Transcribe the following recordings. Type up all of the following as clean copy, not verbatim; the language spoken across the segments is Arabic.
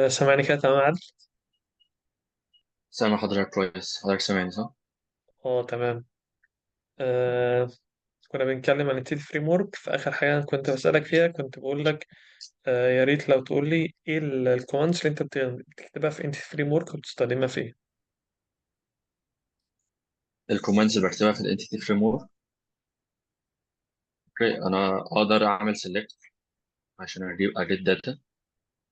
سامعني كده تمام يا عادل؟ سامع حضرتك كويس. حضرتك سامعني صح؟ اه تمام. آه كنا بنتكلم عن التيل فريم ورك. في آخر حاجة أنا كنت بسألك فيها كنت بقول لك يا ريت لو تقول لي إيه الكوماندز اللي أنت بتكتبها في انت فريم ورك وبتستخدمها في إيه؟ الكوماندز اللي بكتبها في الانتيتي فريم ورك. اوكي، انا اقدر اعمل سيلكت عشان اجيب داتا.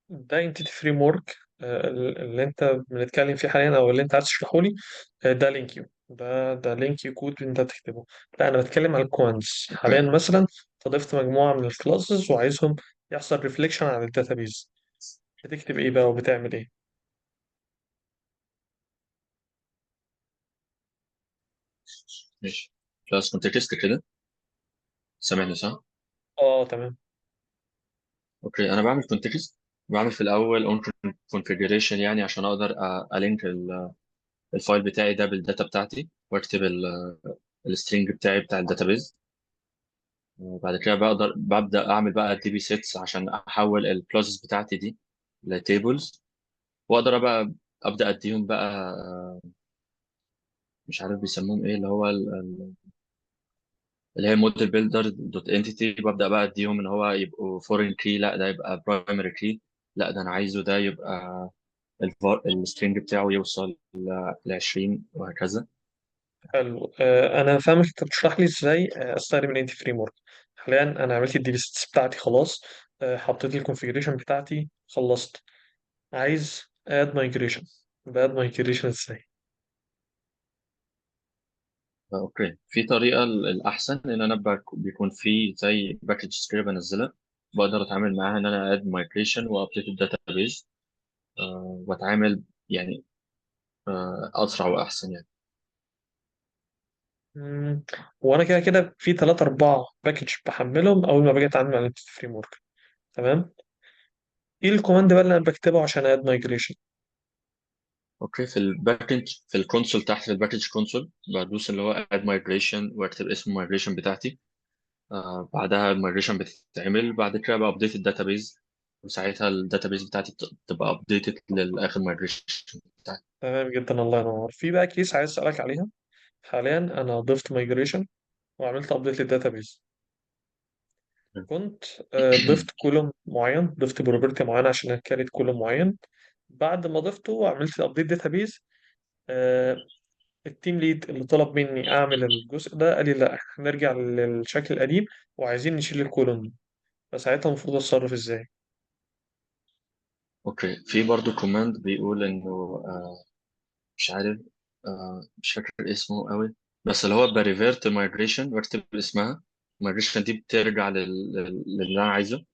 ده انتيتي فريم ورك اللي أنت بنتكلم فيه حاليا أو اللي أنت عايز تشرحه لي. ده لينك يو، ده لينك يو كود أنت تكتبه. لا أنا بتكلم على الكوماندز اوكي حاليا. مثلا فضفت مجموعة من الكلاسز وعايزهم يحصل ريفليكشن على الداتابيز، بتكتب إيه بقى وبتعمل إيه؟ ماشي. كلاس كونتكست كده. سامعني صح؟ اه تمام. اوكي، انا بعمل كونتكست. بعمل في الاول اون كونفيجريشن يعني عشان اقدر الينك الفايل بتاعي ده بالداتا بتاعتي واكتب السترينج بتاعي بتاع الداتابيز. وبعد كده ببدا اعمل بقى دي بي سيتس عشان احول الكلاسز بتاعتي دي لتيبلز. واقدر بقى ابدا اديهم بقى مش عارف بيسموهم ايه، اللي هو اللي هي موديل بيلدر دوت انتيتي. ببدا بقى اديهم ان هو يبقوا فورين كي، لا ده يبقى برايمري كي، لا ده انا عايزه ده يبقى السترينج بتاعه يوصل ل 20 وهكذا. حلو. انا فاهمك انت بتشرح لي ازاي استخدم الانتي فريم ورك. حاليا انا عملت الدي بي بتاعتي خلاص. حطيت الكونفيجريشن بتاعتي خلصت. عايز اد مايجريشن. باد مايجريشن ازاي؟ اوكي، في طريقه الاحسن ان انا بيكون في زي باكج سكريبت بنزلها، بقدر اتعامل معاها ان انا اد مايجريشن وابديت الداتابيز واتعامل يعني اسرع واحسن يعني. مم، وانا كده كده في 3 4 باكج بحملهم اول ما باجي اتعامل مع الانتي فريم ورك. تمام. ايه الكوماند بقى اللي انا بكتبه عشان اد مايجريشن؟ اوكي، في الباكج في الكونسول تحت في الباكج كونسول بدوس اللي هو اد مايجريشن واكتب اسم المايجريشن بتاعتي. بعدها المايجريشن بتتعمل، بعد كده بابديت الداتابيز، وساعتها الداتابيز بتاعتي تبقى ابديتد للاخر مايجريشن بتاعتي. تمام جدا، الله ينور. في بقى كيس عايز اسالك عليها. حاليا انا ضفت مايجريشن وعملت ابديت للداتابيز. كنت ضفت كولوم معين، ضفت بروبرتي معينة عشان اكريت كولوم معين. بعد ما ضفته وعملت ابديت داتابيز، التيم ليد اللي طلب مني اعمل الجزء ده قال لي لا احنا نرجع للشكل القديم وعايزين نشيل الكولوم دي. فساعتها المفروض اتصرف ازاي؟ اوكي، في برضو كوماند بيقول انه مش عارف، مش فاكر اسمه قوي، بس اللي هو بريفيرت مايجريشن واكتب اسمها. المايجريشن دي بترجع للي انا عايزه.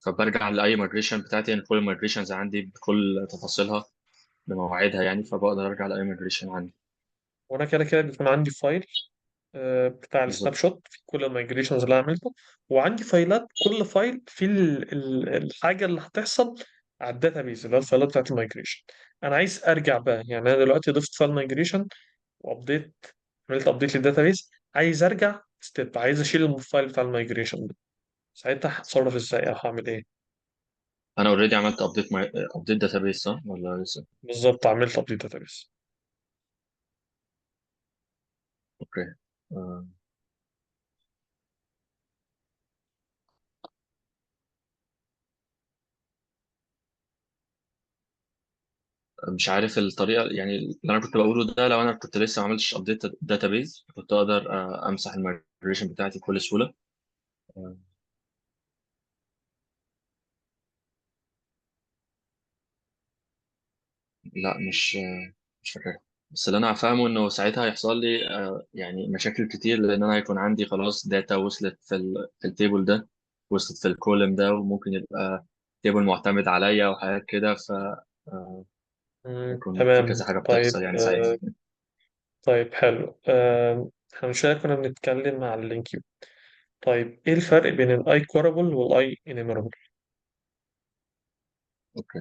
فبرجع لاي مايجريشن بتاعتي، يعني كل المايجريشنز عندي بكل تفاصيلها بمواعيدها يعني، فبقدر ارجع لاي مايجريشن عندي. وانا كده كده بيكون عندي فايل بتاع السناب بالظبط. شوت في كل المايجريشنز اللي أنا عملته. وعندي فايلات، كل فايل فيه الحاجه اللي هتحصل على الداتابيز اللي هو الفايلات بتاعت المايجريشن. انا عايز ارجع بقى، يعني انا دلوقتي ضفت فايل مايجريشن وابديت، عملت ابديت للداتابيز، عايز ارجع ستيب، عايز اشيل الفايل بتاع المايجريشن ده. ساعتها هتصرف ازاي او هعمل ايه؟ انا اوريدي عملت ابديت داتابيس صح ولا لسه؟ بالظبط، عملت ابديت داتابيز. اوكي. آه، مش عارف الطريقه يعني اللي انا كنت بقوله ده. لو انا كنت لسه ما عملتش ابديت داتابيز كنت اقدر امسح المايجريشن بتاعتي بكل سهوله. آه، لا مش فاكر. بس اللي انا فاهمه انه ساعتها هيحصل لي يعني مشاكل كتير، لان انا هيكون عندي خلاص داتا وصلت في التيبل ده، وصلت في الكولم ده، وممكن يبقى تيبل معتمد عليا وحاجات كده. ف هيكون في تمام. كذا حاجه طيب بتحصل يعني ساعتها. طيب حلو. احنا من شويه كنا بنتكلم على اللينكيو. طيب ايه الفرق بين الاي كورابل والاي انيمرابل؟ اوكي.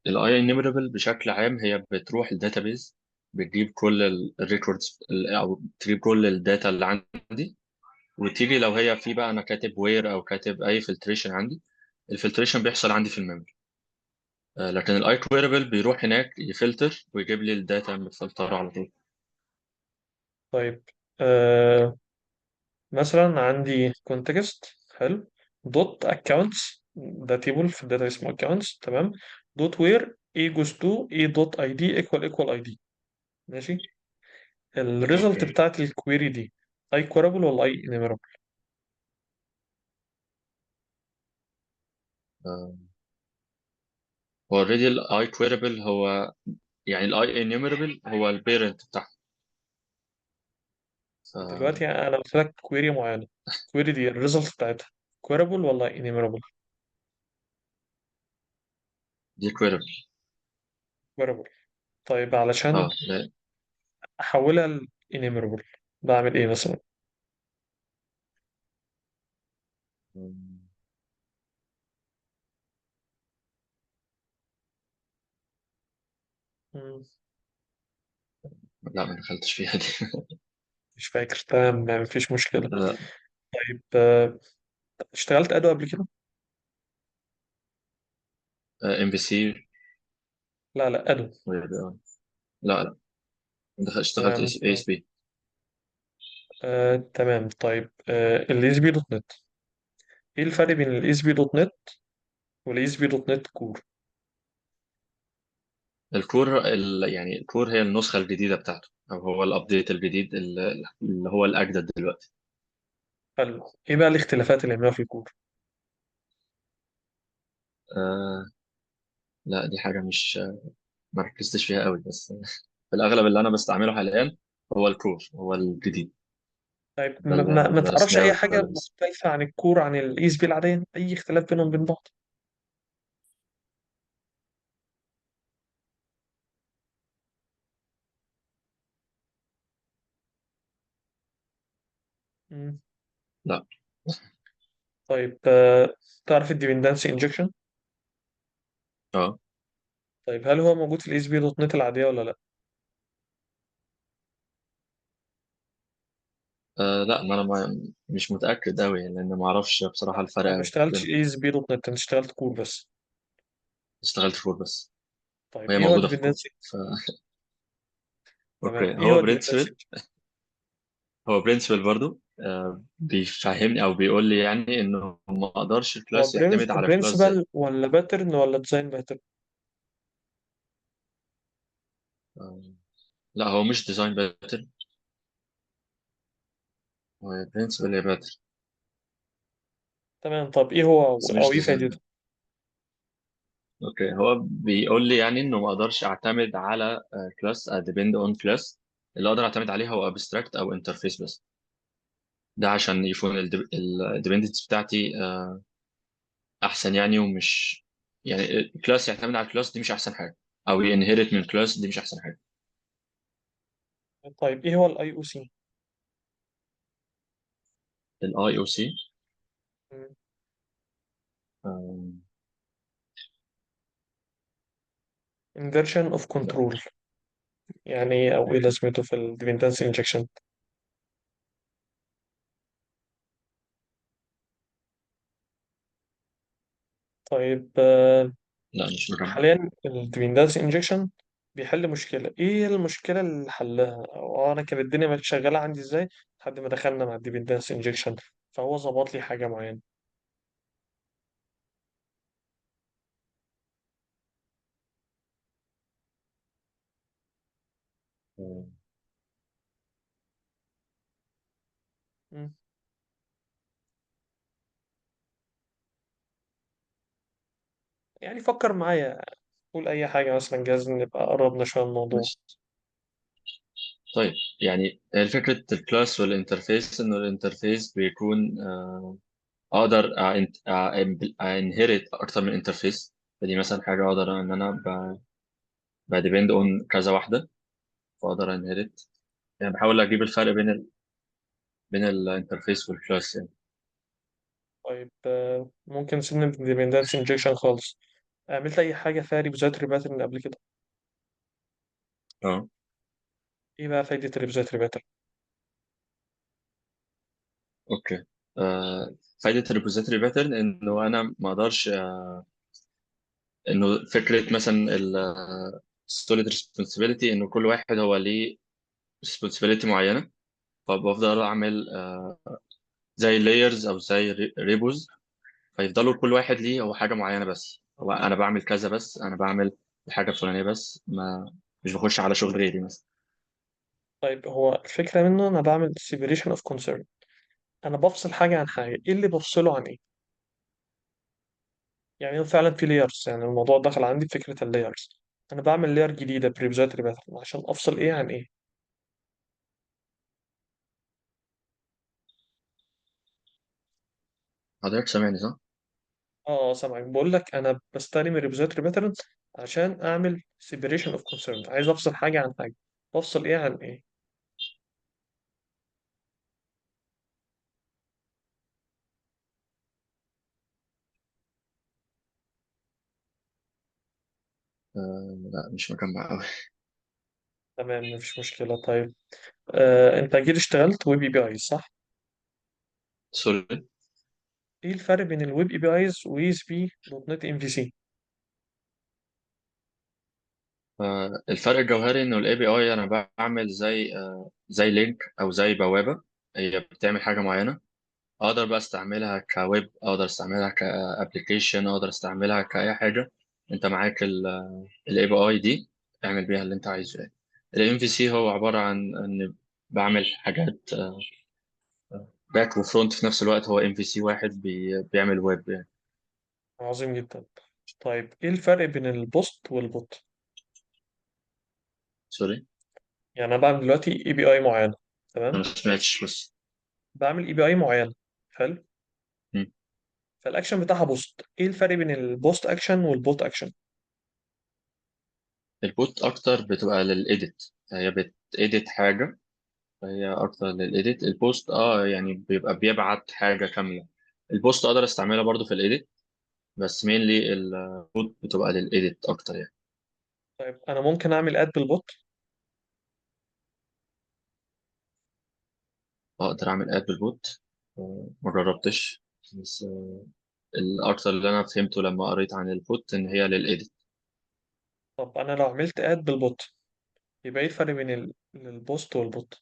الاي انيمربل بشكل عام هي بتروح الداتابيز، بتجيب كل الريكوردز او تجيب كل الداتا اللي عندي، وتيجي لو هي في بقى انا كاتب وير او كاتب اي فلتريشن عندي، الفلتريشن بيحصل عندي في الميموري. لكن الاي كويربل بيروح هناك يفلتر ويجيب لي الداتا متفلترة على طول. طيب مثلا عندي كونتكست حلو، دوت اكونتس، ده تيبل في الداتا اسمه اكونتس، تمام. دوت وير اي جوز تو اي دوت اي دي ايكوال اي دي، ماشي. الريزلت اوكي. بتاعت الكويري دي اي كورابل ولا اي انيميرابل؟ هو اوريدي الاي كويربل هو، يعني الاي انيومربل هو البيرنت بتاعها. فدي دلوقتي انا قلت لك كويري معينه، الكويري دي الريزلت بتاعتها كويرابل ولا انيميرابل؟ كويربل. كويرابل. طيب علشان اه لا. احولها لانيميرابل بعمل ايه مثلا؟ مم، لا ما دخلتش فيها دي. مش فاكر، تمام يعني مفيش مشكله. لا. طيب اشتغلت ادو قبل كده؟ ام بي سي. لا لا، ادو. لا لا، اشتغلت تمام اي تمام. اس بي. تمام طيب الاي اس بي دوت نت، ايه الفرق بين الاي اس بي دوت نت والاي اس بي دوت نت كور؟ الكور يعني الكور هي النسخة الجديدة بتاعته، او هو الابديت الجديد اللي هو الاجدد دلوقتي. حلو، ايه بقى الاختلافات اللي عملوها في الكور؟ آه لا دي حاجة مش، ما ركزتش فيها قوي، بس في الاغلب اللي انا بستعمله حاليا هو الكور، هو الجديد. طيب ده اللي ما تعرفش درسناه اي وده حاجه اللي بس. مختلفه عن الكور عن الاي اس بي العاديه، اي اختلاف بينهم وبين بعض؟ مم. لا. طيب تعرف الديبندنسي انجكشن؟ اه. طيب هل هو موجود في الاي اس بي دوت نت العاديه ولا لا؟ لا ما انا مش متأكد قوي، لان ما اعرفش بصراحة انا ما الفرق اشتغلتش بينهم. اي اس بي دوت نت، انا اشتغلت كور بس. اشتغلت كور بس، طيب وهي ايه هو موجودة في كور الديبندنسي؟ اوكي. تمام، ايه هو الديبندنسي؟ هو برنسبل برضو بيفهمني او بيقول لي يعني انه ما اقدرش هو الكلاس يعتمد على كلاس زي. برنسبل ولا باترن ولا ديزاين باترن؟ آه، لا هو مش ديزاين باترن، هو برنسبل يا باترن، تمام، طب ايه هو بس او مش ايه ديزاين. فايدته؟ اوكي. هو بيقول لي يعني انه ما اقدرش اعتمد على كلاس ديبند اون كلاس. اللي اقدر اعتمد عليه هو ابستراكت او انترفيس بس. ده عشان يكون الديبندنس بتاعتي احسن يعني، ومش يعني كلاس يعتمد على الكلاس دي مش احسن حاجه، او ينهرت من كلاس دي مش احسن حاجه. طيب ايه هو الاي او سي؟ الاي او سي. inversion of لا. control، يعني ايه او ايه اوكي. لازمته في ال dependency injection؟ طيب لا مش مجمع. حاليا ال dependency injection بيحل مشكلة، ايه المشكلة اللي حلها؟ او انا كانت الدنيا مش شغالة عندي ازاي لحد ما دخلنا مع ال dependency injection، فهو ظبط لي حاجة معينة. مم. يعني فكر معايا، قول اي حاجة مثلا جاهز نبقى قربنا شوية من الموضوع. ماشي. طيب يعني فكرة الكلاس والانترفيس، انه الانترفيس بيكون اقدر انهرت اكتر من انترفيس. فدي مثلا حاجة اقدر ان انا بديبند اون كذا واحدة، فاقدر انهرت. يعني بحاول اجيب الفرق بين الانترفيس والكلاس يعني. طيب ممكن سيبنا من dependency injection خالص، عملت اي حاجة فيها ريبوزيتوري باترن قبل كده؟ اه. ايه بقى فايدة الريبوزيتوري باترن؟ اوكي. فايدة الريبوزيتوري باترن انه انا ما اقدرش انه فكره مثلا السوليد ريسبونسبيلتي، انه كل واحد هو ليه ريسبونسبيلتي معينه. فبفضل اعمل زي layers او زي ريبوز، فيفضلوا كل واحد ليه هو حاجه معينه، بس هو انا بعمل كذا، بس انا بعمل الحاجه الفلانيه، بس ما مش بخش على شغل غيري مثلا. طيب هو الفكرة منه أنا بعمل separation of concern. أنا بفصل حاجة عن حاجة، إيه اللي بفصله عن إيه؟ يعني هو فعلا في layers، يعني الموضوع دخل عندي في فكرة الlayers. أنا بعمل layer جديدة بريبوزيتوري باترن عشان أفصل إيه عن إيه. حضرتك سامعني صح؟ سامعك، بقول لك أنا بستخدم الريبوزيتوري باترن عشان أعمل separation of concern، عايز أفصل حاجة عن حاجة. بفصل إيه عن إيه؟ لا مش مجمع قوي. تمام، مفيش مشكلة. طيب أنت أكيد اشتغلت ويب أي بي أيز صح؟ سوري. إيه الفرق بين الويب أي بي أيز وإي إس بي دوت نت إم في سي؟ الفرق الجوهري انه الاي بي اي انا بعمل زي لينك او زي بوابه، هي بتعمل حاجه معينه. اقدر بقى استعملها كويب، اقدر استعملها كابلكيشن، اقدر استعملها كاي حاجه. انت معاك الاي بي اي دي، اعمل بيها اللي انت عايزه يعني. الام في سي هو عباره عن ان بعمل حاجات باك وفرونت في نفس الوقت. هو ام في سي واحد بيعمل ويب يعني. عظيم جدا. طيب إيه الفرق بين البوست والبوت؟ سوري. يعني أنا بعمل دلوقتي اي بي اي معينة، انا تمام؟ ما سمعتش بس. بعمل اي بي اي معينة، حلو. مم. فالاكشن بتاعها بوست، ايه الفرق بين البوست اكشن والبوت اكشن؟ البوت اكتر بتبقى للايديت، هي بتإيديت حاجه، فهي اكتر للايديت. البوست يعني بيبقى بيبعت حاجه كامله. البوست اقدر استعملها برضو في الايديت، بس مينلي البوت بتبقى للايديت اكتر يعني. طيب انا ممكن اعمل اد بالبوت؟ اقدر اعمل اد بالبوت. ما جربتش، بس الاكتر اللي انا فهمته لما قريت عن البوت ان هي للايديت. طب انا لو عملت اد بالبوت، يبقى ايه الفرق بين البوست والبوت؟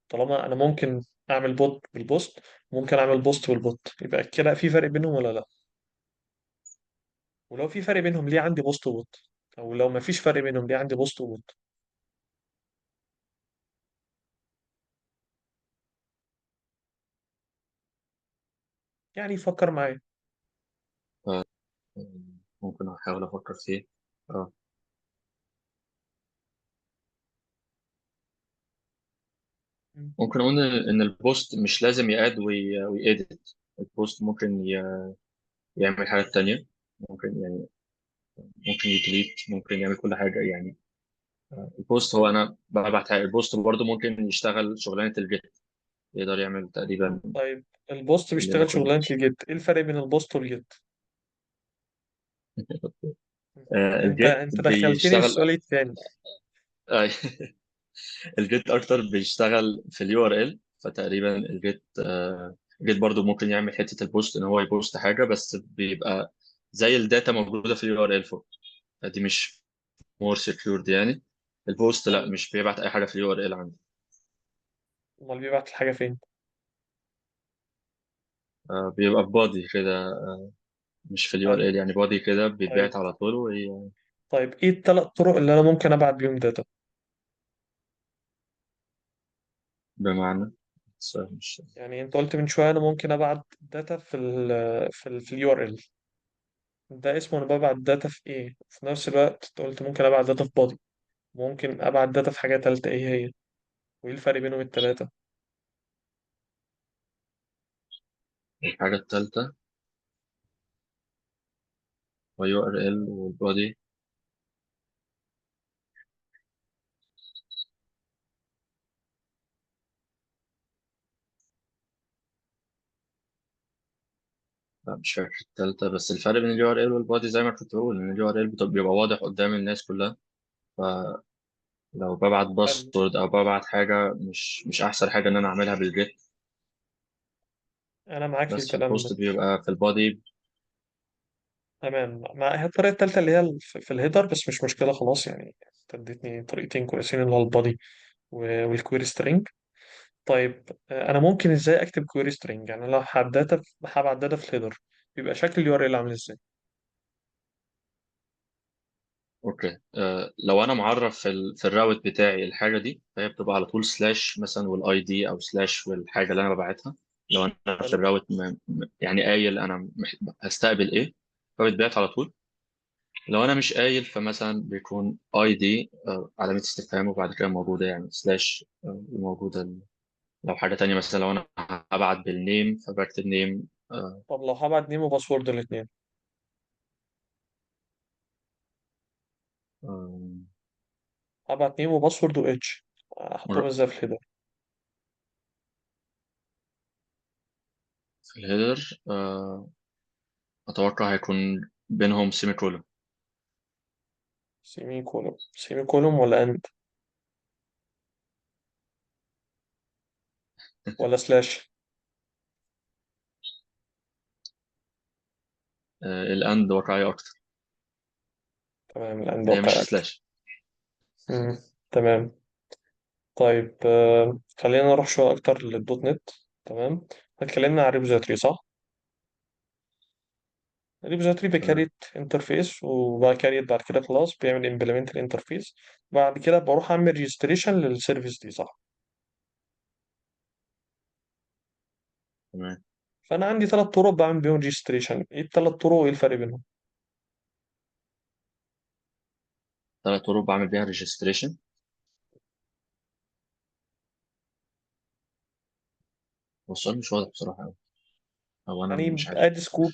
طالما انا ممكن اعمل بوت بالبوست، ممكن اعمل بوست بالبوت، يبقى كده في فرق بينهم ولا لا؟ ولو في فرق بينهم ليه عندي بوست وبوت؟ او لو ما فيش فرق بينهم ليه عندي بوست وبوت؟ يعني فكر معايا. آه، ممكن احاول افكر فيه. اه ممكن اقول ان البوست مش لازم ياد ويأديت. البوست ممكن يعمل حاجات تانية. ممكن يعني ممكن يديليت، ممكن يعمل كل حاجة يعني. البوست هو انا ببعت حاجة. البوست برضه ممكن يشتغل شغلانة الجيت، يقدر يعمل تقريبا طيب البوست اللي انا بيشتغل كله. شغلانة الجيت، ايه الفرق بين البوست والجيت؟ يعني انت الجيت انت دخلتني في بيشتغل السؤال التاني. آه، الجيت اكتر بيشتغل في اليو ار ال. فتقريبا الجيت برضو ممكن يعمل حته البوست، ان هو يبوست حاجه، بس بيبقى زي الداتا موجوده في اليو ار ال فوق. دي مش مور سكيورد يعني. البوست لا، طيب مش بيبعت اي حاجه في اليو ار ال عنده. امال بيبعت الحاجة فين؟ بيبقى في بادي كده، مش في اليو ار حلو. ال يعني، بادي كده طيب بيتبعت على طول طيب ايه الثلاث طرق اللي انا ممكن ابعت بيهم داتا؟ بمعنى السؤال مش. يعني انت قلت من شوية انا ممكن ابعت داتا في اليو ار ال، ده اسمه انا ببعت داتا في ايه؟ في نفس الوقت انت قلت ممكن ابعت داتا في بودي، ممكن ابعت داتا في حاجة تالتة، ايه هي؟ وايه الفرق بينهم التلاتة؟ الحاجه الثالثه هو يو ار ال والبادي. لا مش فاكر التالتة، بس الفرق بين اليو ار ال والبادي زي ما كنت بقول ان اليو ار ال بيبقى واضح قدام الناس كلها. فلو ببعت حلو. باسورد او ببعت حاجة، مش احسن حاجة ان انا اعملها بالجيت. انا معاك في بس الكلام ده. البوست بيبقى في البادي. تمام. هي الطريقة التالتة اللي هي في الهيدر، بس مش مشكلة خلاص يعني. انت اديتني طريقتين كويسين، اللي هو البادي والكويري سترينج. طيب انا ممكن ازاي اكتب كويري سترينج؟ يعني لو هبعت داتا في الهيدر، بيبقى شكل اليو ار ال عامل ازاي؟ اوكي. لو انا معرف في الراوت بتاعي الحاجه دي، فهي بتبقى على طول سلاش مثلا والاي دي، او سلاش والحاجه اللي انا ببعتها. لو انا في حلو. الراوت يعني قايل انا هستقبل ايه، فبتبعت على طول. لو انا مش قايل، فمثلا بيكون اي دي علامه استفهام، وبعد كده موجوده يعني سلاش موجوده. لو حاجه تانية مثلا، لو انا هبعت بالنيم فبكتب نيم. طب لو هبعت نيم وباسورد الاثنين؟ هبعت نيم وباسورد واتش، احطهم ازاي في الهيدر؟ في الهيدر اتوقع هيكون بينهم سيمي كولون. سيمي كولوم، سيمي كولوم ولا اند ولا سلاش؟ الاند واقعيه اكتر. تمام، الاند هي واقعي مش اكتر. سلاش. مم. تمام. طيب خلينا نروح شوية أكتر للدوت نت. تمام. اتكلمنا عن ريبوزيتوري صح؟ ريبوزيتوري تمام. بكاريت انترفيس، وبعد كاريت بعد كده خلاص بيعمل امبلمنت الانترفيس. بعد كده بروح أعمل ريجستريشن للسيرفيس دي صح؟ تمام. فأنا عندي ثلاث طرق بعمل بيهم ريجستريشن. إيه الثلاث طرق وإيه الفرق بينهم؟ 3 طرق بعمل بيها ريجستريشن. والسؤال مش واضح بصراحه أوي، او انا يعني مش عارف. اد سكوب،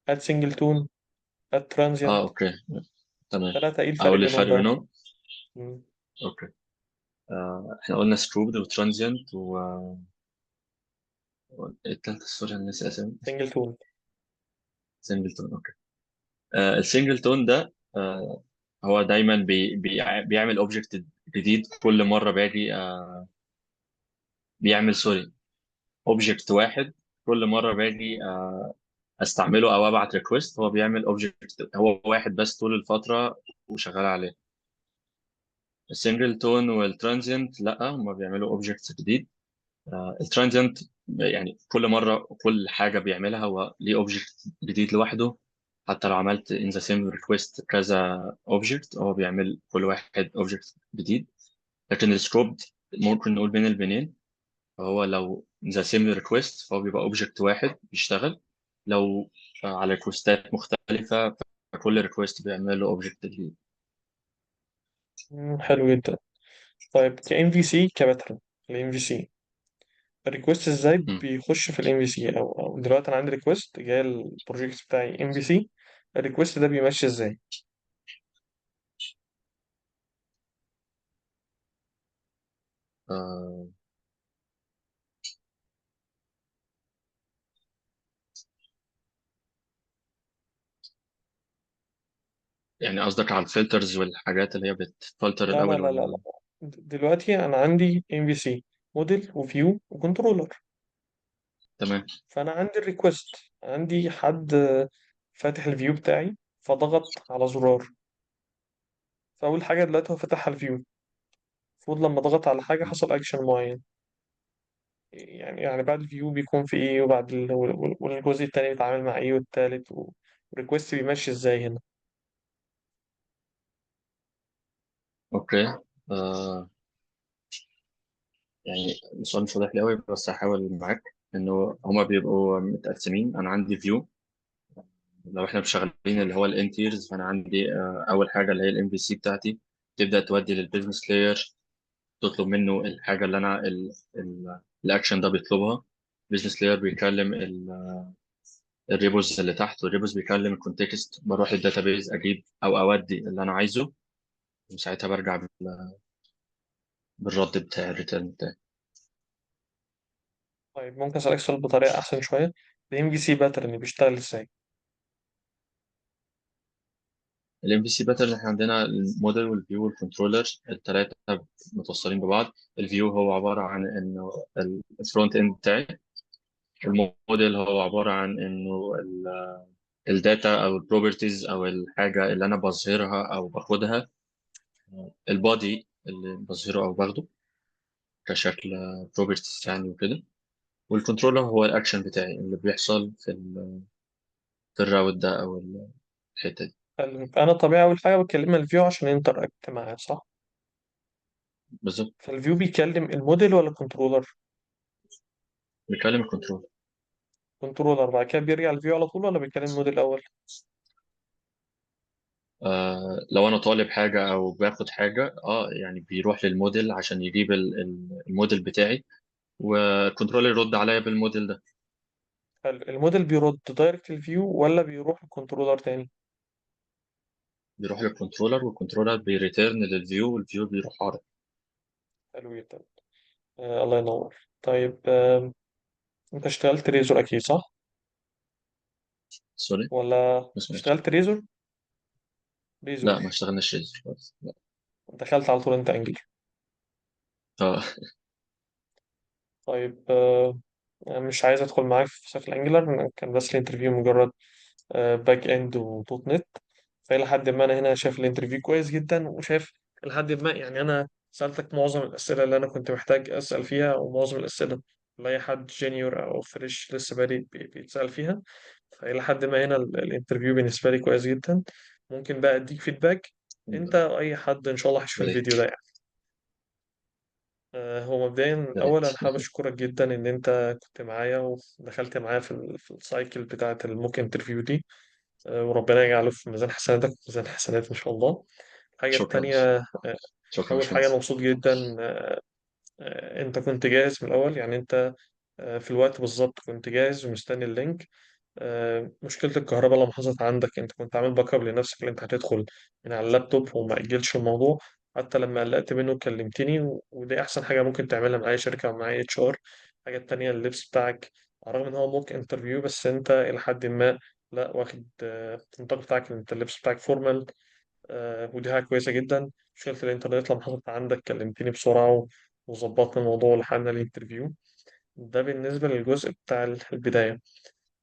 اد سنجلتون، اد ترانزيانت. اوكي. تمام. ثلاثة، إيه الفرق اقول بينهم الفرق بقى؟ بينهم. اوكي. احنا قلنا سكروبد وترانزيانت التالتة، سوري انا ناسي اسامي. سنجلتون. سنجلتون. اوكي. السنجلتون ده هو دايما بيعمل اوبجكت جديد كل مره باجي بيعمل سوري اوبجكت واحد كل مره باجي استعمله او ابعت ريكوست. هو بيعمل اوبجكت هو واحد بس طول الفتره وشغال عليه. السنجلتون والترانزيانت لا، هم بيعملوا اوبجكت جديد. الترانزيانت يعني كل مره كل حاجه بيعملها هو ليه اوبجكت جديد لوحده. حتى لو عملت in the same request كذا اوبجكت، هو بيعمل كل واحد اوبجكت جديد. لكن السكوب ممكن نقول بين البنين. فهو لو ذا سيم ريكويست فهو بيبقى اوبجكت واحد بيشتغل. لو على ريكوستات مختلفة، فكل ريكويست بيعمل له اوبجكت جديد. حلو جدا. طيب كام في سي كباترن، الام في سي الريكوست ازاي مم. بيخش في الام في سي؟ أو دلوقتي انا عندي ريكوست جاي البروجكت بتاعي ام في سي، الريكوست ده بيمشي ازاي؟ آه يعني قصدك على الفلترز والحاجات اللي هي بتفلتر لا لا الأول لا لا ولا؟ لا. دلوقتي انا عندي ام في سي موديل وفيو وكنترولر. تمام. فانا عندي الريكوست، عندي حد فاتح الفيو بتاعي فضغط على زرار. فاول حاجه دلوقتي هو فتح الفيو، المفروض لما ضغط على حاجه حصل اكشن معين. يعني بعد الفيو بيكون في ايه، والجزء التاني بيتعامل مع ايه، والتالت والريكوست بيمشي ازاي هنا؟ اوكي. آه يعني السؤال مش واضح لي قوي، بس هحاول معاك. انه هما بيبقوا متقسمين. انا عندي فيو. لو احنا شغالين اللي هو الانتيرز، فانا عندي اول حاجه اللي هي الام في سي بتاعتي، تبدا تودي للبيزنس لاير، تطلب منه الحاجه اللي انا الاكشن ده بيطلبها. بيزنس لاير بيكلم الريبوز اللي تحت، والريبوز بيكلم الكونتكست. بروح الداتابيز اجيب او اودي اللي انا عايزه، وساعتها برجع بالرد بتاع الريتيرن بتاعي. طيب ممكن اسالك سؤال بطريقه احسن شويه؟ الام في سي باترن بيشتغل ازاي؟ الام في سي باترن، احنا عندنا الموديل والفيو والكنترولر الثلاثه متوصلين ببعض. الفيو هو عباره عن انه الفرونت اند بتاعي. الموديل هو عباره عن انه الداتا او البروبرتيز او الحاجه اللي انا بظهرها او باخدها، البادي اللي بظهره او باخده كشكل بروبرتيز يعني وكده. والكنترولر هو الاكشن بتاعي اللي بيحصل في الراوت ده او الحته دي. انا طبيعي اول حاجه بكلمها الفيو عشان انتر اكت معاه، صح؟ بالظبط. فالفيو بيكلم الموديل ولا كنترولر؟ بيكلم الكنترول. كنترولر، بعد كده بيرجع الفيو على طول ولا بيكلم الموديل الاول؟ لو انا طالب حاجه او باخد حاجه يعني بيروح للموديل عشان يجيب الموديل بتاعي، والكنترول يرد عليا بالموديل ده. الموديل بيرد دايركت الفيو ولا بيروح الكنترولر تاني؟ بيروح للكنترولر، والكنترولر بيريتيرن للفيو، والفيو بيروح عرض. حلو جدا. الله ينور. طيب انت اشتغلت ريزور اكيد، صح؟ سوري. ولا ما سمعتش. اشتغلت ريزور؟ لا، ريزور. ما اشتغلناش ريزر خالص، لا. دخلت على طول انت انجلش. اه. طيب مش عايز ادخل معاك في سقف الانجلر، كان بس الانترفيو مجرد باك اند ودوت نت. فإلى حد ما أنا هنا شايف الانترفيو كويس جدا، وشايف لحد ما يعني أنا سألتك معظم الأسئلة اللي أنا كنت محتاج أسأل فيها، ومعظم الأسئلة اللي أي حد جونيور أو فريش لسه بادئ بيتسأل فيها. فإلى حد ما هنا الانترفيو بالنسبة لي كويس جدا. ممكن بقى أديك فيدباك أنت أو أي حد إن شاء الله هيشوف يا ريت. الفيديو ده يعني. هو مبدئيا يا الأول ريت. أنا حابب أشكرك جدا إن أنت كنت معايا ودخلت معايا في السايكل بتاعة الموك انترفيو دي. وربنا يجعله في ميزان حسناتك وميزان حسنات إن شاء الله. الحاجة شكرا. التانية شكرا يا أول حاجة أنا باشمهندس. مبسوط جدا أنت كنت جاهز من الأول، يعني أنت في الوقت بالظبط كنت جاهز ومستني اللينك. مشكلة الكهرباء لما حصلت عندك أنت كنت عامل باك اب لنفسك اللي أنت هتدخل من على اللابتوب وما أجلش الموضوع. حتى لما قلقت منه كلمتني، ودي أحسن حاجة ممكن تعملها مع أي شركة أو مع أي اتش ار. الحاجة التانية اللبس بتاعك، على الرغم إن هو موك انترفيو بس أنت إلى حد ما لا واخد النطاق بتاعك إن أنت اللبس بتاعك فورمال. ودي حاجة كويسة جدا. مشكلة الإنترنت لما حصلت عندك كلمتني بسرعة وظبطنا الموضوع ولحقنا الانترفيو. ده بالنسبة للجزء بتاع البداية.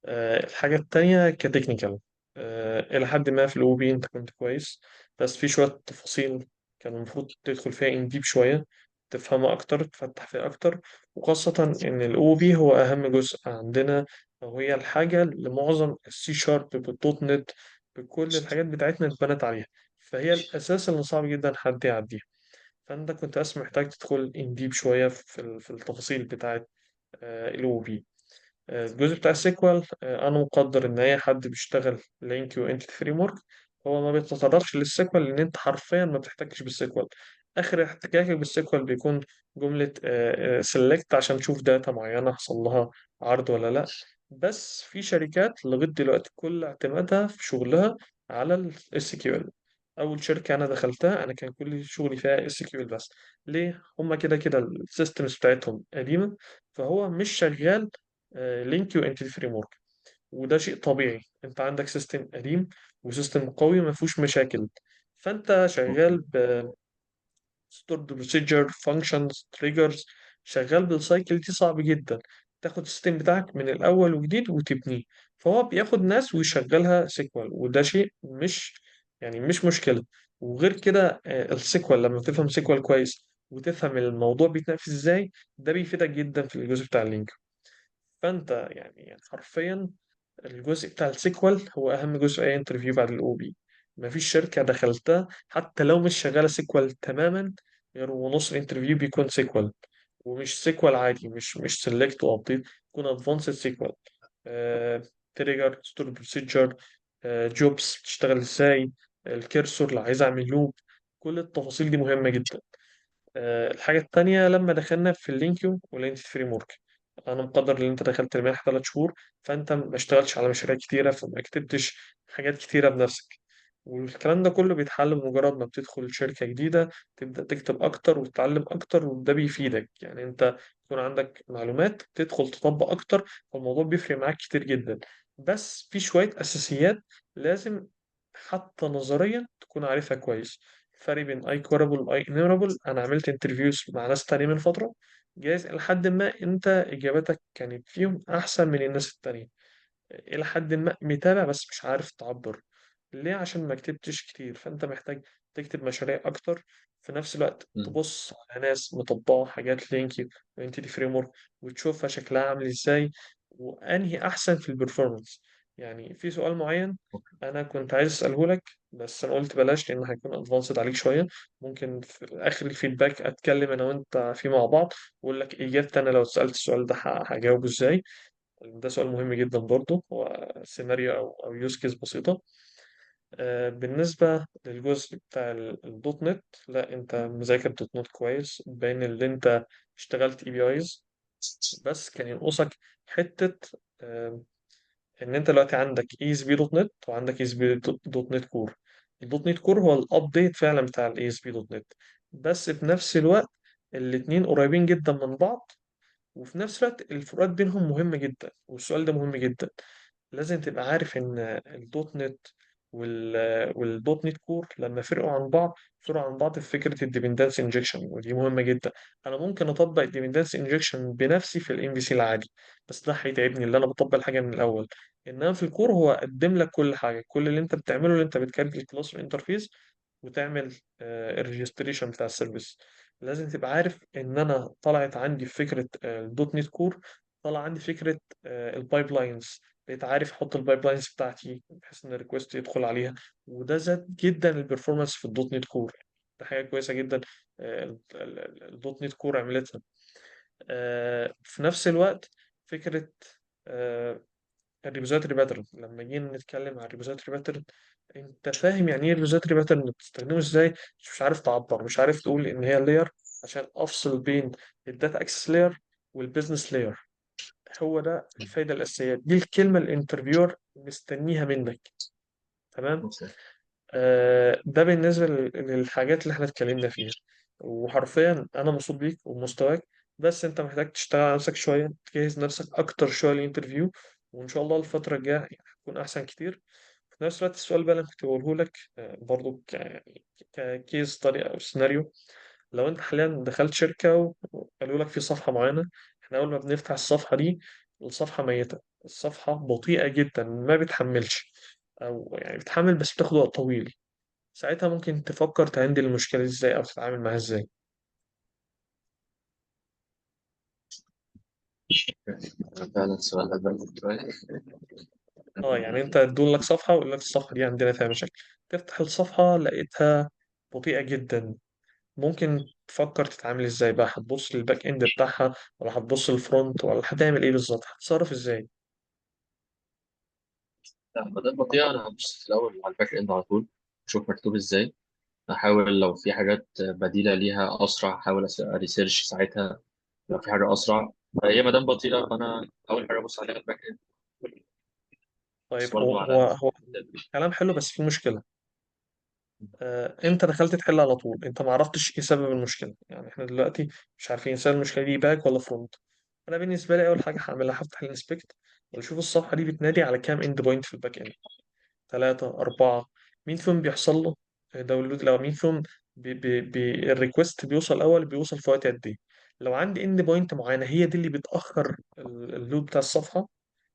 الحاجة التانية كتكنيكال، إلى حد ما في الأو بي أنت كنت كويس، بس في شوية تفاصيل كان المفروض تدخل فيها إن ديب شوية، تفهمها أكتر تفتح فيها أكتر. وخاصة إن الأو بي هو أهم جزء عندنا، أو هي الحاجة اللي معظم السي شارب بالدوت نت بكل الحاجات بتاعتنا اتبنت عليها. فهي الأساس اللي صعب جدا حد يعديها. فأنت كنت بس محتاج تدخل إن ديب شوية في التفاصيل بتاعت الأو بي. الجزء بتاع السيكوال، انا مقدر ان اي حد بيشتغل لينك وانتيتي فريم ورك هو ما بيتطرقش للسيكوال، لان انت حرفيا ما بتحتاجش بالسيكوال. اخر احتكاكك بالسيكوال بيكون جملة سيلكت عشان تشوف داتا معينة حصل لها عرض ولا لا. بس في شركات لغاية دلوقتي كل اعتمادها في شغلها على الاس كيو ال. اول شركة انا دخلتها انا كان كل شغلي فيها اس كيو ال بس. ليه؟ هما كده كده السيستمز بتاعتهم قديمة، فهو مش شغال لينك وانتيتي فريم ورك. وده شيء طبيعي، انت عندك سيستم قديم وسيستم قوي ما فيهوش مشاكل. فانت شغال اوكي. ستورد بروسيجر فانكشنز تريجرز، شغال بالسايكل دي صعب جدا تاخد السيستم بتاعك من الاول وجديد وتبنيه. فهو بياخد ناس ويشغلها سيكوال، وده شيء مش يعني مش مشكلة. وغير كده السيكوال لما تفهم سيكوال كويس وتفهم الموضوع بيتنفذ ازاي، ده بيفيدك جدا في الجزء بتاع اللينك. فانت يعني حرفيا الجزء بتاع السيكوال هو اهم جزء في اي انترفيو بعد الاو بي. مفيش شركه دخلتها حتى لو مش شغاله سيكوال تماما غير ونص الانترفيو بيكون سيكوال. ومش سيكوال عادي، مش سيلكت وابديت، يكون ادفانسد سيكوال. تريجر ستور بروسيجر، جوبس بتشتغل ازاي، الكيرسور لو عايز اعمل لوب. كل التفاصيل دي مهمه جدا. الحاجة التانية لما دخلنا في اللينكيو والانتيتي فريم ورك، أنا مقدر إن أنت دخلت المنحة 3 شهور، فأنت ما اشتغلتش على مشاريع كتيرة فما كتبتش حاجات كتيرة بنفسك. والكلام ده كله بيتحل بمجرد ما بتدخل شركة جديدة، تبدأ تكتب أكتر وتتعلم أكتر، وده بيفيدك يعني أنت يكون عندك معلومات تدخل تطبق أكتر. فالموضوع بيفرق معاك كتير جدا. بس في شوية أساسيات لازم حتى نظريا تكون عارفها كويس. الفرق بين اي كورابل واي انيرابل، انا عملت انترفيوز مع ناس تانية من فترة، جايز لحد ما انت اجابتك كانت فيهم احسن من الناس التانية. إلى حد ما متابع بس مش عارف تعبر. ليه؟ عشان ما كتبتش كتير، فأنت محتاج تكتب مشاريع أكتر. في نفس الوقت مم. تبص على ناس مطبقة حاجات لينكي وانتيتي فريم ورك، وتشوفها شكلها عامل ازاي، وأنهي أحسن في البرفورمانس. يعني في سؤال معين اوكي. أنا كنت عايز أسأله لك، بس أنا قلت بلاش لأن هيكون أدفانسد عليك شوية. ممكن في آخر الفيدباك أتكلم أنا وأنت فيه مع بعض، وأقول لك إجابتي أنا لو اتسألت السؤال ده هجاوبه ازاي. ده سؤال مهم جدا برضه، هو سيناريو أو يوز كيس بسيطة. بالنسبة للجزء بتاع الدوت نت، لا انت مذاكر دوت نت كويس، باين اللي انت اشتغلت اي بي ايز. بس كان ينقصك حتة، آه، ان انت دلوقتي عندك اي اس بي دوت نت وعندك اي اس بي دوت نت كور. الدوت نت كور هو الابديت فعلا بتاع الاي اس بي دوت نت، بس في نفس الوقت الاتنين قريبين جدا من بعض، وفي نفس الوقت الفروقات بينهم مهمة جدا، والسؤال ده مهم جدا. لازم تبقى عارف ان الدوت نت والدوت نت كور لما فرقوا عن بعض، فرقوا عن بعض في فكره الديبندنس انجكشن، ودي مهمه جدا. انا ممكن اطبق الديبندنس انجكشن بنفسي في الام في سي العادي، بس ده هيتعبني اللي انا بطبق الحاجه من الاول. انما في الكور هو قدم لك كل حاجه، كل اللي انت بتعمله اللي انت بتكريت الكلاس والانترفيس وتعمل الريجستريشن بتاع السيرفيس. لازم تبقى عارف ان انا طلعت عندي في فكره الدوت نت كور، طلع عندي فكره البايب لاينز. بقيت عارف احط البايب لاينز بتاعتي بحيث ان الريكوست يدخل عليها، وده زاد جدا البرفورمانس في الدوت نت كور. ده حاجه كويسه جدا الدوت نت كور عملتها. في نفس الوقت فكره آه، الريبوزيتوري باترن، لما جينا نتكلم عن الريبوزيتوري باترن، انت فاهم يعني ايه الريبوزيتوري باترن؟ بتستخدمه ازاي؟ مش عارف تعبر، مش عارف تقول ان هي لاير عشان افصل بين الداتا اكسس لاير والبيزنس لاير. هو ده الفايده الاساسيه، دي الكلمه الانترفيور مستنيها منك. تمام. اوكي. ده بالنسبه للحاجات اللي احنا اتكلمنا فيها، وحرفيا انا مبسوط بيك وبمستواك. بس انت محتاج تشتغل على نفسك شويه، تجهز نفسك اكتر شويه للانترفيو، وان شاء الله الفتره الجايه هتكون احسن كتير. في نفس الوقت السؤال بقى اللي كنت بقوله لك برضو يعني ككيس ستادي او سيناريو، لو انت حاليا دخلت شركة وقالوا لك في صفحة معينة، احنا اول ما بنفتح الصفحة دي الصفحة ميتة، الصفحة بطيئة جدا ما بتحملش، او يعني بتحمل بس بتاخد وقت طويل. ساعتها ممكن تفكر تهندل المشكلة دي ازاي او تتعامل معاها ازاي. فعلا السؤال ده شوية. اه يعني انت ادول لك صفحة ويقول لك الصفحة دي عندنا فيها مشاكل، تفتح الصفحة لقيتها بطيئة جدا، ممكن تفكر تتعامل ازاي بقى؟ هتبص للباك اند بتاعها، ولا هتبص للفرونت، ولا هتعمل ايه بالظبط؟ هتتصرف ازاي؟ لا، بدل بطيئة أنا هبص في الأول على الباك إند على طول، أشوف مكتوب إزاي. أحاول لو في حاجات بديلة ليها أسرع، أحاول أريسيرش ساعتها لو في حاجة أسرع. فهي ما دام بطيئة فأنا أول حاجة أبص عليها الباك إند. بس طيب هو برضه على هو كلام حلو بس في مشكلة. انت دخلت تحل على طول، انت ما عرفتش ايه سبب المشكلة. يعني احنا دلوقتي مش عارفين سبب المشكلة دي باك ولا فرونت. انا بالنسبة لي اول حاجة هعملها هفتح الانسبكت واشوف الصفحة دي بتنادي على كام اند بوينت في الباك اند. ثلاثة، أربعة؟ مين فيهم بيحصل له داونلود؟ لو مين فيهم الريكوست بيوصل الأول بيوصل في وقت قد إيه؟ لو عندي اند بوينت معينة هي دي اللي بتأخر اللود بتاع الصفحة،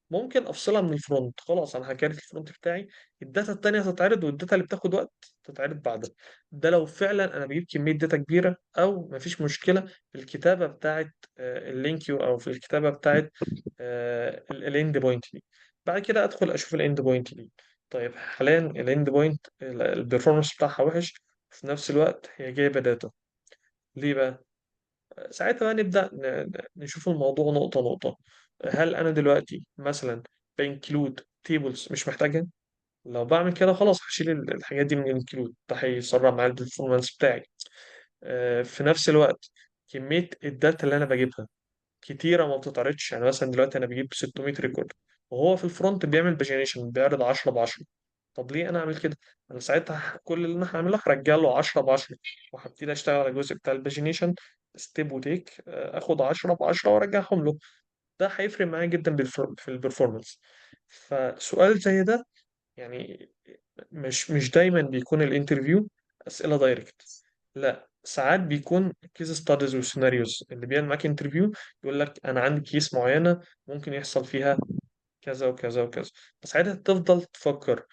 ممكن افصلها من الفرونت. خلاص انا هكرت الفرونت بتاعي، الداتا التانية تتعرض، والداتا اللي بتاخد وقت تتعرض بعدها. ده لو فعلا انا بجيب كمية داتا كبيرة، او مفيش مشكلة في الكتابة بتاعت اللينك يو، او في الكتابة بتاعت الاند بوينت دي. بعد كده ادخل اشوف الاند بوينت دي. طيب حاليا الاند بوينت البرفورمانس بتاعها وحش، في نفس الوقت هي جايبة داتا. ليه بقى؟ ساعتها بقى نبدأ نشوف الموضوع نقطة نقطة. هل أنا دلوقتي مثلا بانكلود تيبلز مش محتاجها؟ لو بعمل كده خلاص هشيل الحاجات دي من الانكلود، ده هيسرع معايا البرفورمانس بتاعي. في نفس الوقت كمية الداتا اللي أنا بجيبها كتيرة ما بتتعرضش. يعني مثلا دلوقتي أنا بجيب 600 ريكورد، وهو في الفرونت بيعمل باجينيشن بيعرض 10 ب 10. طب ليه أنا أعمل كده؟ أنا ساعتها كل اللي أنا هعمله هرجع له 10 ب 10، وهبتدي أشتغل على الجزء بتاع الباجينيشن ستيب وتيك، آخد 10 ب 10 وأرجعهم له. ده هيفرق معايا جدا في البرفورمانس. فسؤال زي ده يعني مش دايما بيكون الانترفيو أسئلة دايركت، لا ساعات بيكون كيس ستاديز وسيناريوز. اللي بيعمل معاك انترفيو يقول لك انا عندي كيس معينة ممكن يحصل فيها كذا وكذا وكذا. بس ساعتها تفضل تفكر،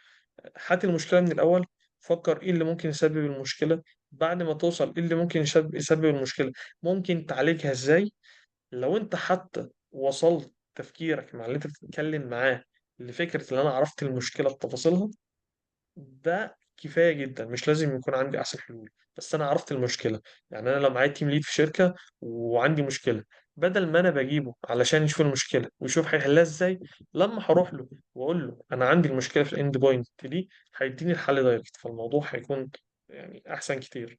هات المشكلة من الأول، فكر إيه اللي ممكن يسبب المشكلة. بعد ما توصل إيه اللي ممكن يسبب المشكلة، ممكن تعالجها إزاي. لو أنت حتى وصلت تفكيرك مع اللي أنت بتتكلم معاه لفكرة إن أنا عرفت المشكلة بتفاصيلها، ده كفايه جدا. مش لازم يكون عندي احسن حلول، بس انا عرفت المشكله. يعني انا لو معايا تيم ليد في شركه وعندي مشكله، بدل ما انا بجيبه علشان يشوف المشكله ويشوف هيحلها ازاي، لما هروح له واقول له انا عندي المشكله في الاند بوينت دي، هيديني الحل دايركت. فالموضوع هيكون يعني احسن كتير.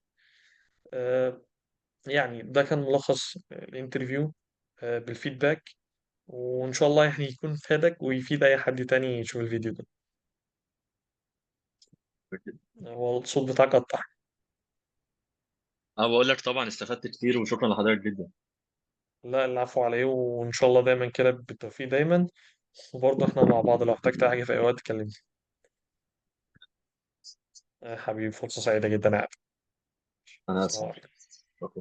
آه يعني ده كان ملخص الانترفيو بالفيدباك. وان شاء الله يعني يكون فادك ويفيد اي حد تاني يشوف الفيديو ده. هو الصوت بتاعك قطع. انا بقول لك طبعا استفدت كتير، وشكرا لحضرتك جدا. لا، العفو عليه، وإن شاء الله دايما كده بالتوفيق دايما. وبرضه احنا مع بعض، لو احتجت حاجة في أي وقت كلمني. حبيبي، فرصة سعيدة جدا يا عبد. انا السلام اسف. عليكم.